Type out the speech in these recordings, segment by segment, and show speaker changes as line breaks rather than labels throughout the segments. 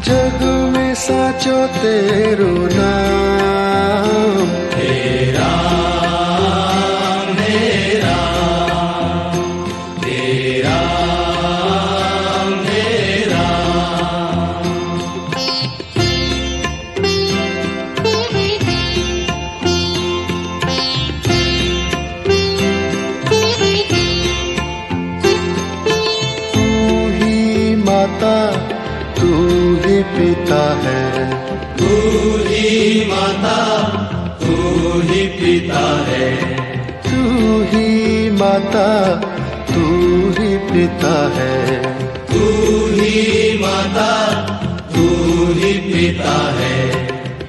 जग में साचो तेरो नाम,
हे राम हे राम, हे राम हे राम।
तू ही माता तू ही पिता है,
तू ही माता तू ही पिता है,
तू ही माता तू ही पिता है,
तू ही माता तू ही पिता है।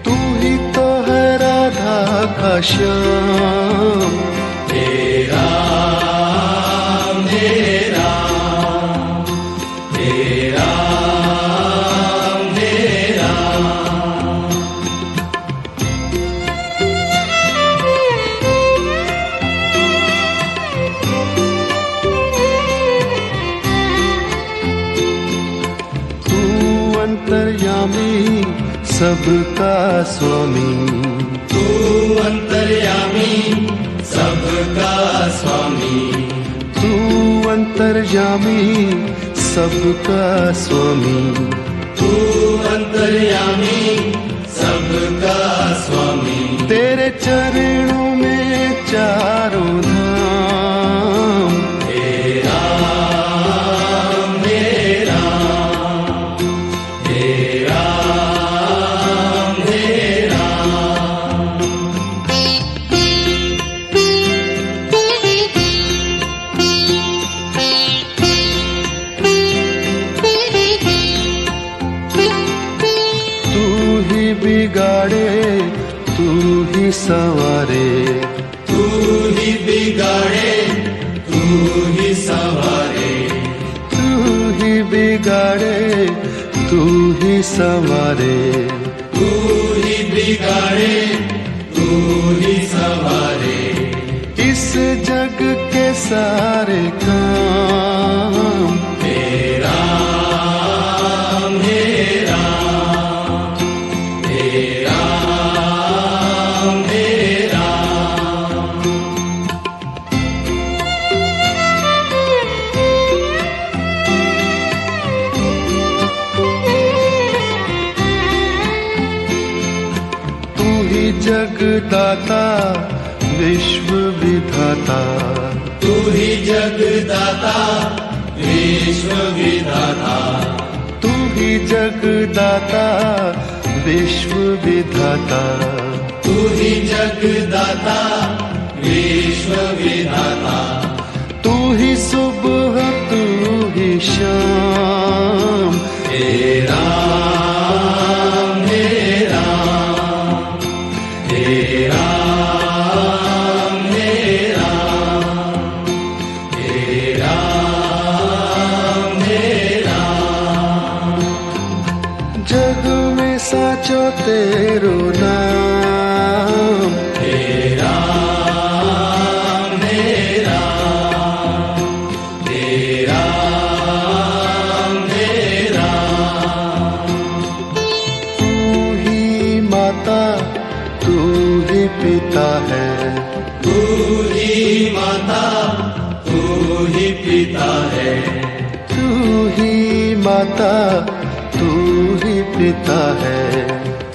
तू ही तो है राधा का श्याम,
हे राम हे राम, हे राम हे राम।
तू अंतर्यामी सबका स्वामी,
तू अंतर्यामी सबका स्वामी,
तू अंतर्यामी सबका स्वामी,
तू अंतर्यामी सबका स्वामी।
तेरे चरणों में चारों धाम,
हे राम हे राम, हे राम हे राम।
तू ही बिगाड़े तू ही संवारे,
तू ही बिगाड़े तू ही संवारे,
तू ही बिगाड़े तू ही संवारे,
तू ही बिगाड़े तू ही संवारे।
इस जग के सारे काम,
हे राम हे राम, हे राम हे राम।
तू ही जगदाता विश्व विधाता,
तू ही जगदाता विश्व विधाता,
तू ही जगदाता विश्व विधाता,
तू ही जगदाता विश्व विधाता।
तू ही सुबह तू ही शाम,
हे राम हे राम, हे राम हे राम, हे राम हे राम।
जग में साचो तेरो नाम,
हे राम हे राम, हे राम हे राम।
तू ही माता तू ही पिता है,
तू ही माता तू ही पिता है,
तू ही माता तू ही पिता है,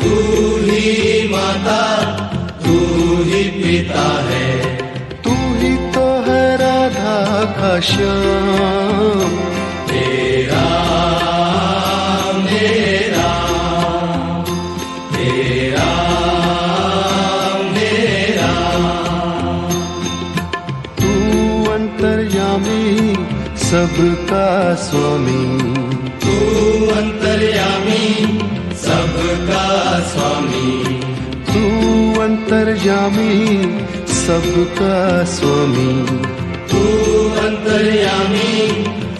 तू ही माता तू ही पिता है।
तू ही तो है राधा का श्याम,
हे राम हे राम, हे राम हे राम।
तू अंतर्यामी सबका स्वामी,
तू अंतर्यामी सबका स्वामी,
तू अंतर्यामी सबका स्वामी,
तू अंतर्यामी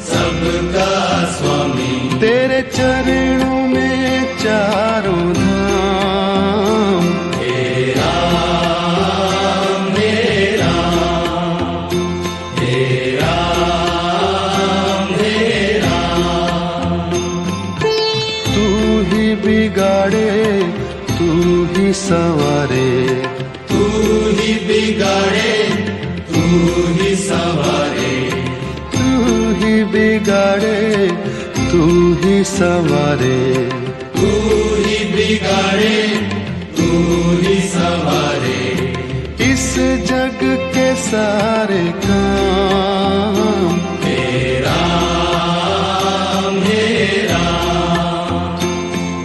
सबका स्वामी।
तेरे चरणों में चारों धाम,
हे राम हे राम, हे राम
बिगाड़े तू ही संवारे,
तू ही बिगाड़े तू ही संवारे,
इस जग के सारे काम।
हे राम हे राम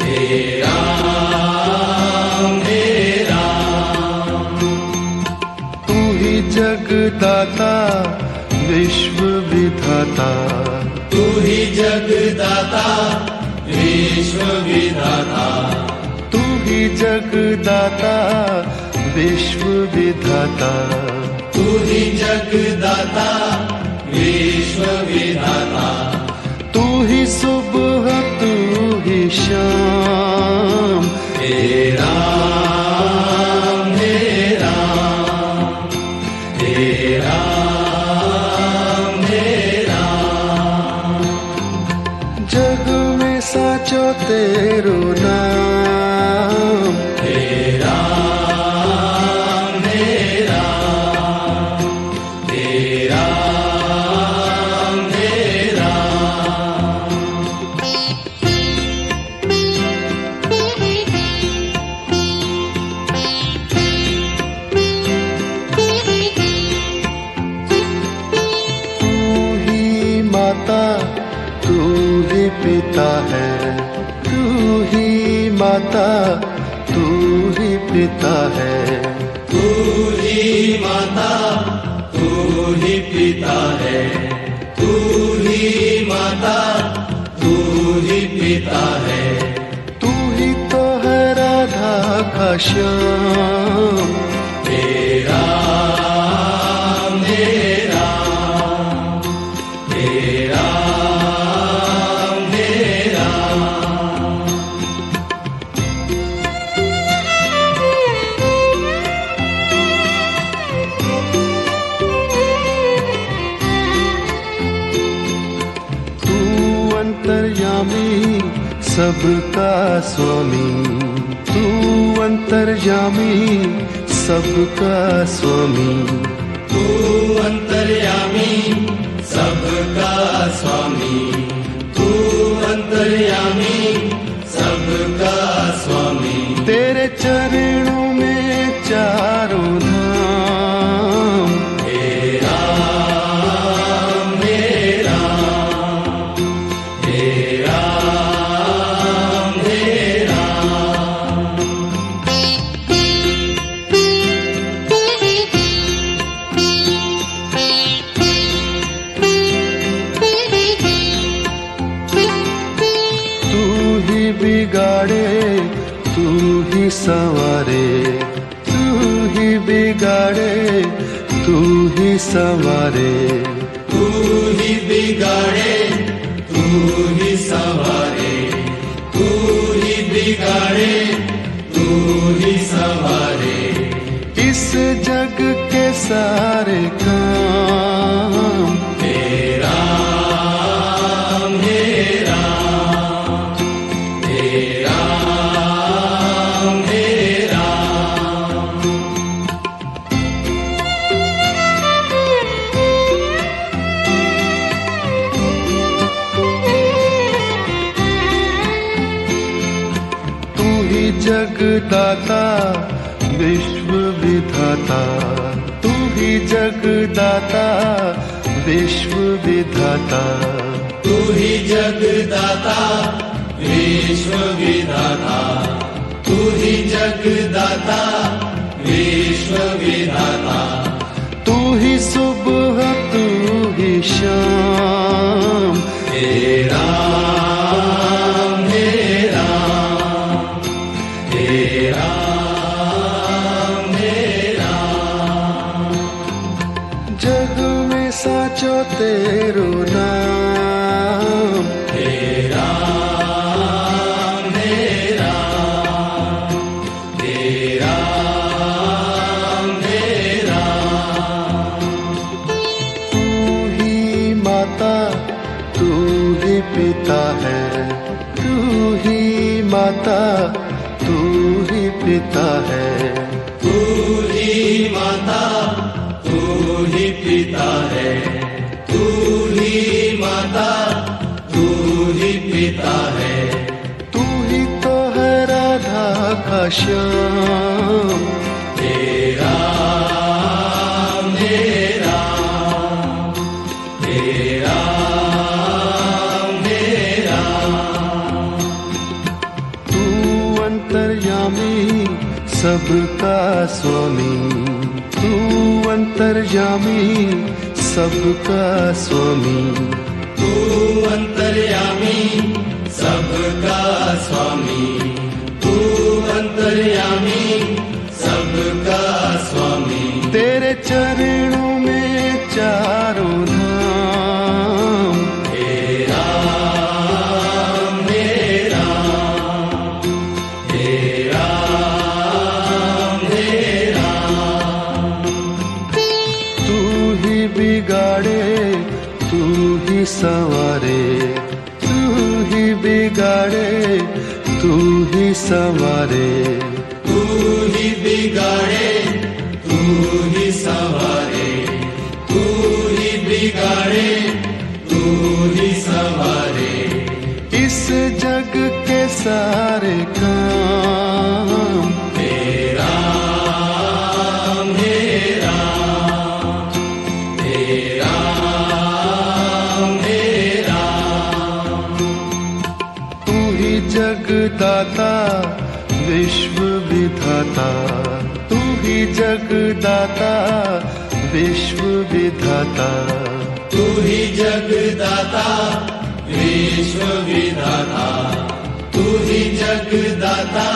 हे राम हे राम।
तू ही जगदाता विश्व विधाता,
तू ही जगदाता विश्व विधाता,
तू ही जगदाता विश्व विधाता,
तू ही जगदाता विश्व विधाता।
तू ही सुबह तू ही शाम।
हे राम हे राम हे राम हे राम।
जग में साचो तेरो नाम।
हे राम हे राम हे राम हे राम।
तू ही माता तू ही पिता है, तू ही माता तू ही पिता है,
तू ही माता तू ही पिता है, तू ही माता तू ही पिता है।
तू ही तो है राधा का श्याम।
हे राम हे राम हे राम हे राम।
तू अंतर्यामी सबका स्वामी, तू अंतर्यामी सबका स्वामी,
तू अंतर्यामी सबका स्वामी, तू अंतर्यामी सबका स्वामी।
तेरे चरणों में चारों धाम।
हे राम हे राम हे राम हे राम।
तू ही बिगाड़े तू ही संवारे, तू ही बिगाड़े तू ही संवारे,
तू ही बिगाड़े तू ही संवारे, तू ही बिगाड़े तू ही संवारे,
इस जग के सारे काम।
हे राम हे राम हे राम हे राम।
तू ही जगदाता विश्व विधाता, तू ही जगदाता विश्व विधाता,
तू ही जगदाता विश्व विधाता, तू ही जगदाता विश्व विधाता।
तू ही सुबह तू ही शाम।
हे राम हे राम हे राम हे राम।
जग में साचो तेरो नाम।
हे राम हे राम हे राम हे राम।
तू ही माता तू ही पिता है, तू ही माता तू ही पिता है,
तू ही माता तू ही पिता है, तू ही माता पिता है।
तू ही तो है राधा का श्याम।
तेरा मेरा तेरा मेरा,
तू अंतर्यामी सबका स्वामी। तू अंतर्यामी सबका स्वामी।
तू अंतर्यामी सबका स्वामी। तू अंतर्यामी सबका स्वामी।
तेरे चरणों में चारों धाम।
तेरा मेरा तेरा मेरा,
तू ही बिगाड़े तू ही संवारे। तू ही बिगाड़े तू ही संवारे।
तू ही बिगाड़े तू ही संवारे। तू ही बिगाड़े तू ही संवारे।
इस जग के सारे काम।
तेरा मेरा तेरा मेरा,
तू ही जगदाता विश्व विधाता। तू ही जगदाता विश्व विधाता।
तू ही जगदाता विश्व विधाता। तू ही जगदाता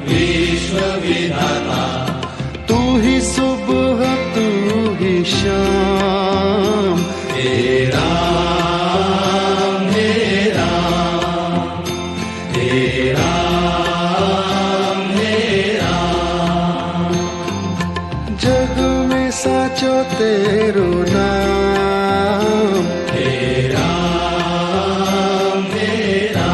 विश्व विधाता।
तू ही सुबह तू ही शाम।
तेरा मेरा तेरा मेरा,
जग में साचो तेरो नाम।
तेरा मेरा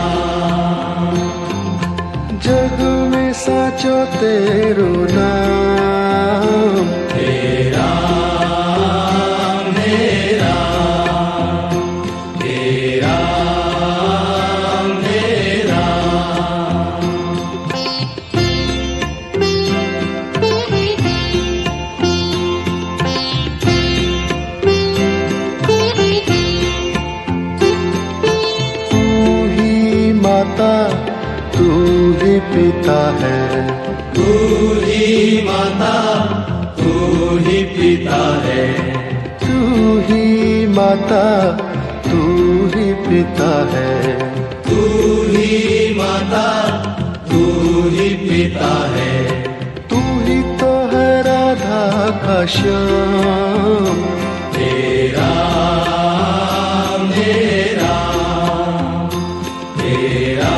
जग में साचो तेरो नाम।
तेरा मेरा तेरा मेरा,
तू ही माता तू ही पिता है।
तू ही माता तू ही पिता है।
तू ही माता तू ही पिता है।
तू ही माता तू ही पिता है।
तू ही तो है राधा का श्याम।
तेरा मेरा तेरा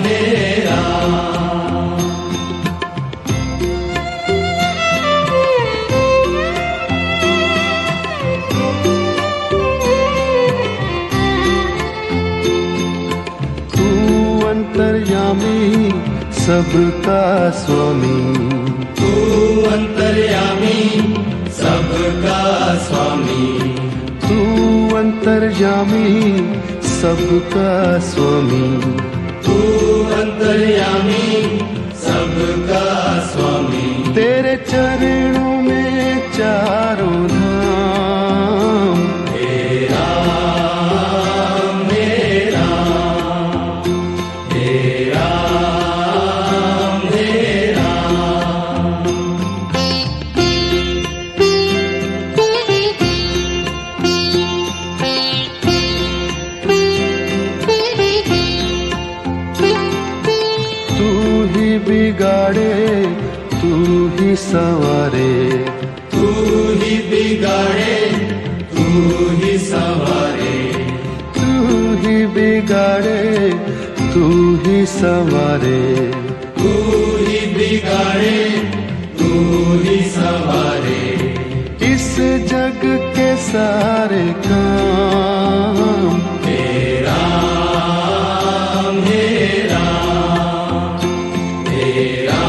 मेरा,
तू अंतर्यामी सबका स्वामी।
तू अंतर्यामी सबका स्वामी।
तू अंतर्यामी सबका स्वामी।
तू अंतर्यामी सबका स्वामी।
तेरे चरणों में चारों धाम।
तेरा मेरा तेरा मेरा,
तू ही बिगाड़े तू ही संवारे।
तू ही बिगाड़े तू ही संवारे।
तू ही बिगाड़े तू ही संवारे।
तू ही बिगाड़े तू ही संवारे।
इस जग के सारे काम।
तेरा मेरा तेरा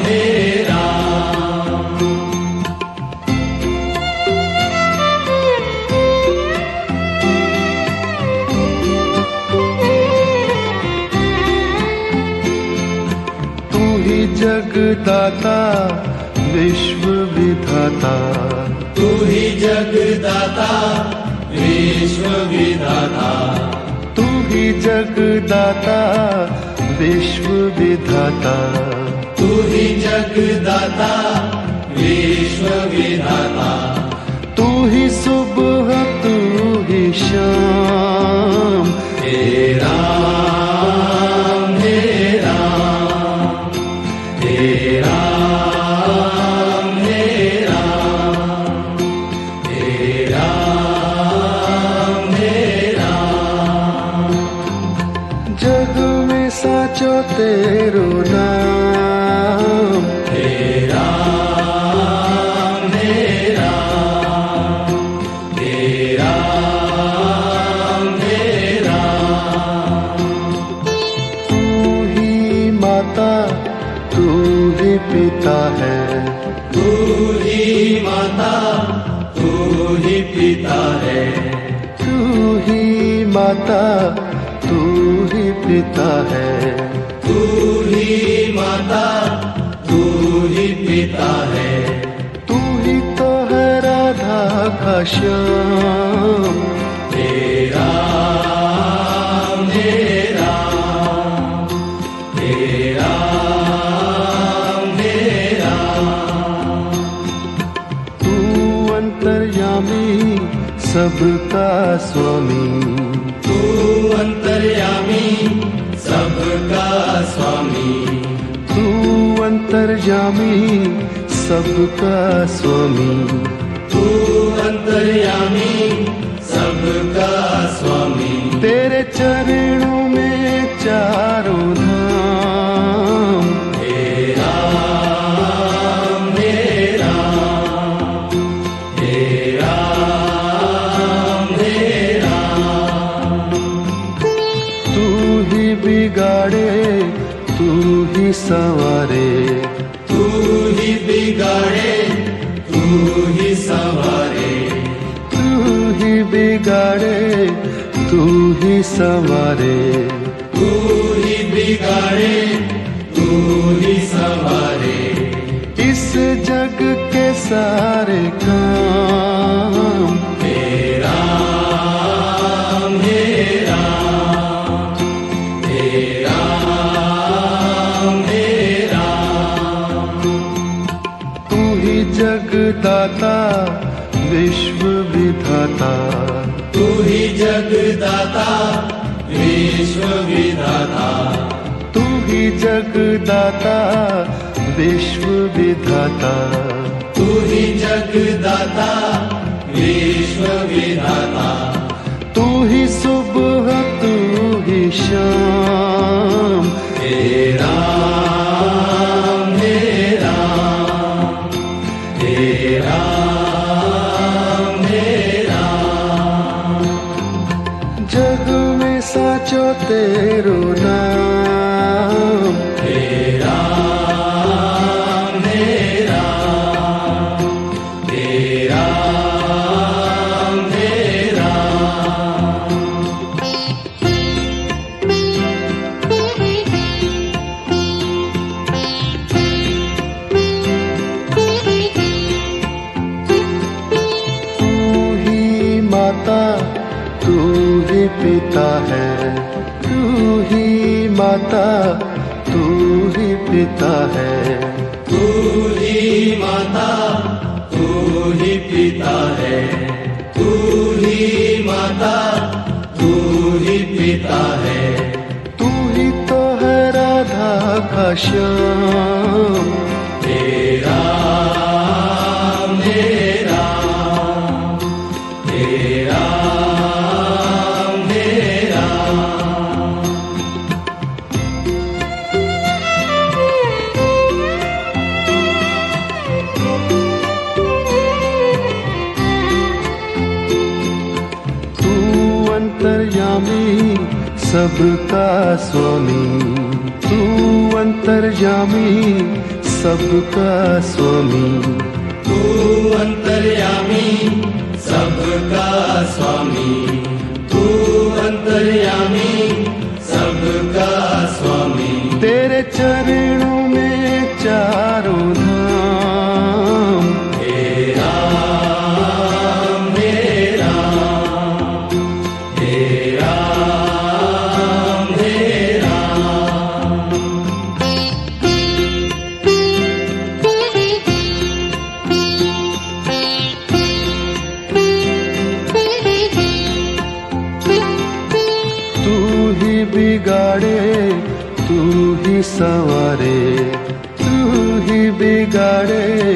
मेरा,
जगदाता विश्व विधाता,
तू ही जगदाता विश्व विधाता,
तू ही जगदाता विश्व विधाता,
तू ही जगदाता विश्व विधाता,
तू ही सुबह तू ही शाम,
हे राम हे राम, हे राम हे राम, हे राम हे राम।
जग में साचो तेरो नाम,
हे राम हे राम, हे राम हे राम।
तू ही माता तू ही पिता है,
तू ही माता तू ही पिता है,
तू ही माता तू ही पिता है,
तू ही माता तू ही पिता है,
तू ही तो है राधा का श्याम,
हे राम हे राम, हे राम हे राम।
तू अंतर्यामी सबका स्वामी,
तू अंतर्यामी सबका स्वामी,
तू अंतर्यामी सबका स्वामी,
तू अंतर्यामी सबका स्वामी।
तेरे चरणों में चारों धाम,
हे राम हे राम, हे राम हे राम।
तू ही बिगाड़े तू ही संवारे,
तू ही बिगाड़े तू ही संवारे,
तू ही बिगाड़े तू ही संवारे,
तू ही बिगाड़े तू ही संवारे।
इस जग के सारे काम,
हे राम हे राम, हे राम हे राम।
तू ही जगदाता विश्व विधाता,
तू ही जगदाता विश्व विधाता,
तू ही जगदाता विश्व विधाता,
तू ही जगदाता विश्व विधाता,
तू ही सुबह तू ही शाम,
हे राम हे राम, हे राम हे राम।
जग में साचो तेरो नाम,
हे राम हे राम, हे राम हे राम।
तू ही माता तू ही पिता है, तू ही माता तू ही पिता है,
तू ही माता तू ही पिता है, तू ही माता तू ही पिता है,
तू ही तो है राधा का श्याम,
हे राम हे राम, हे राम हे राम।
तू अंतर्यामी सबका स्वामी, तू अंतर्यामी सबका स्वामी,
तू अंतर्यामी सबका स्वामी, तू अंतर्यामी सबका स्वामी।
तेरे चरणों में बिगाड़े तू ही संवारे, तू ही बिगाड़े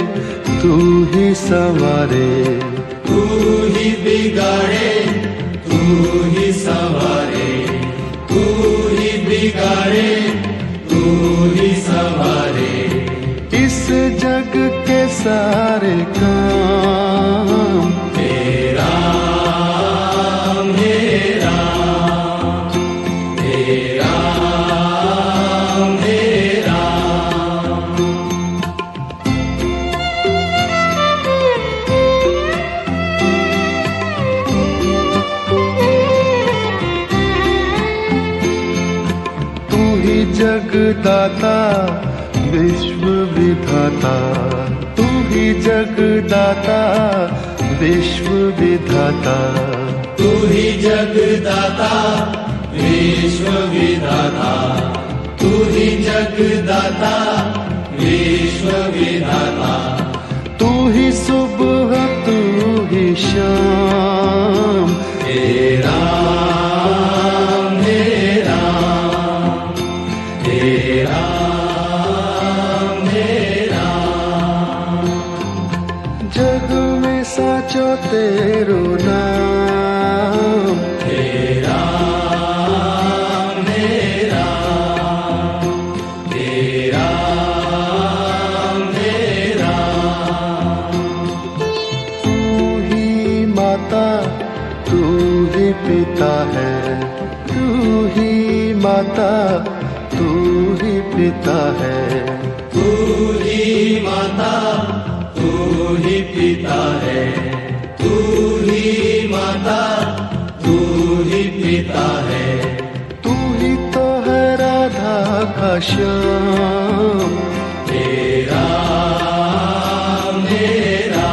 तू ही संवारे,
तू ही बिगाड़े तू ही संवारे, तू ही बिगाड़े तू ही संवारे।
इस जग के सारे काम
तेरा मेरा, तेरा मेरा।
तू ही जगदाता विश्व विधाता, तू ही जगदाता विश्व विधाता,
तू ही जगदाता विश्व विधाता, तू ही जगदाता विश्व विधाता।
तू ही सुबह तू ही शाम,
तेरा मेरा, तेरा मेरा।
जग में साचो तेरो नाम,
तेरा मेरा, तेरा मेरा।
तू ही माता तू ही पिता है, तू ही माता तू ही पिता है,
तू ही माता तू ही पिता है, तू ही माता तू ही पिता है।
तू ही तो है राधा का श्याम,
तेरा मेरा,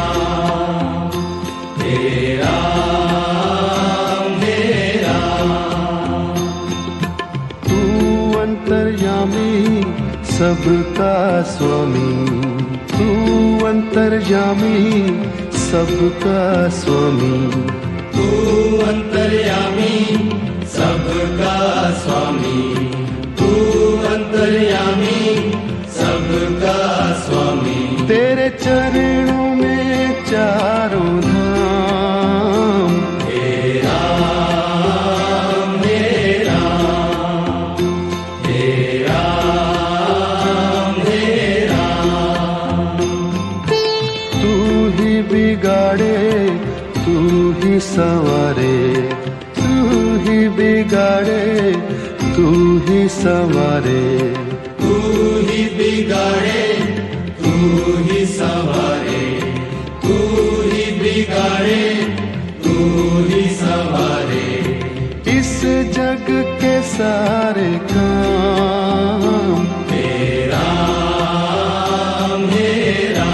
तेरा मेरा।
तू अंतर्यामी सबका स्वामी, तू अंतर्यामी सबका स्वामी,
तू अंतर्यामी सबका स्वामी, तू अंतर्यामी सबका स्वामी।
तेरे चरणों में चारों धाम,
तेरा मेरा, तेरा मेरा।
तू ही बिगाड़े तू ही संवारे, तू ही बिगाड़े तू ही संवारे,
तू ही बिगाड़े तू ही संवारे, तू ही बिगाड़े तू ही संवारे।
इस जग के सारे काम
तेरा मेरा,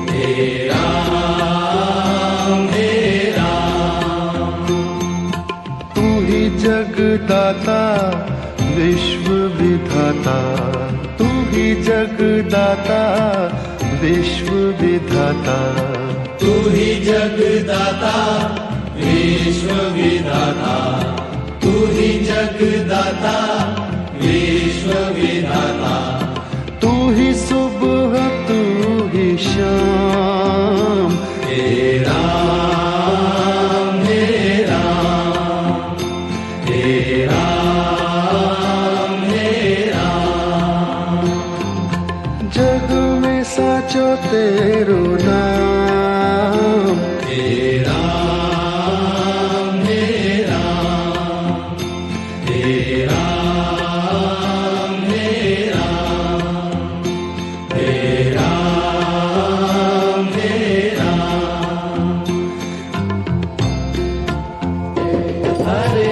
तेरा मेरा।
तू ही जगदाता विश्व विधाता, तू ही जगदाता विश्व विधाता,
तू ही जगदाता विश्व विधाता, तू ही जगदाता विश्व विधाता।
तू ही सुबह तू ही शाम,
तेरा मेरा, तेरा मेरा।
जग में साचो तेरो नाम,
तेरा मेरा, तेरा मेरा, तेरा मेरा। हरे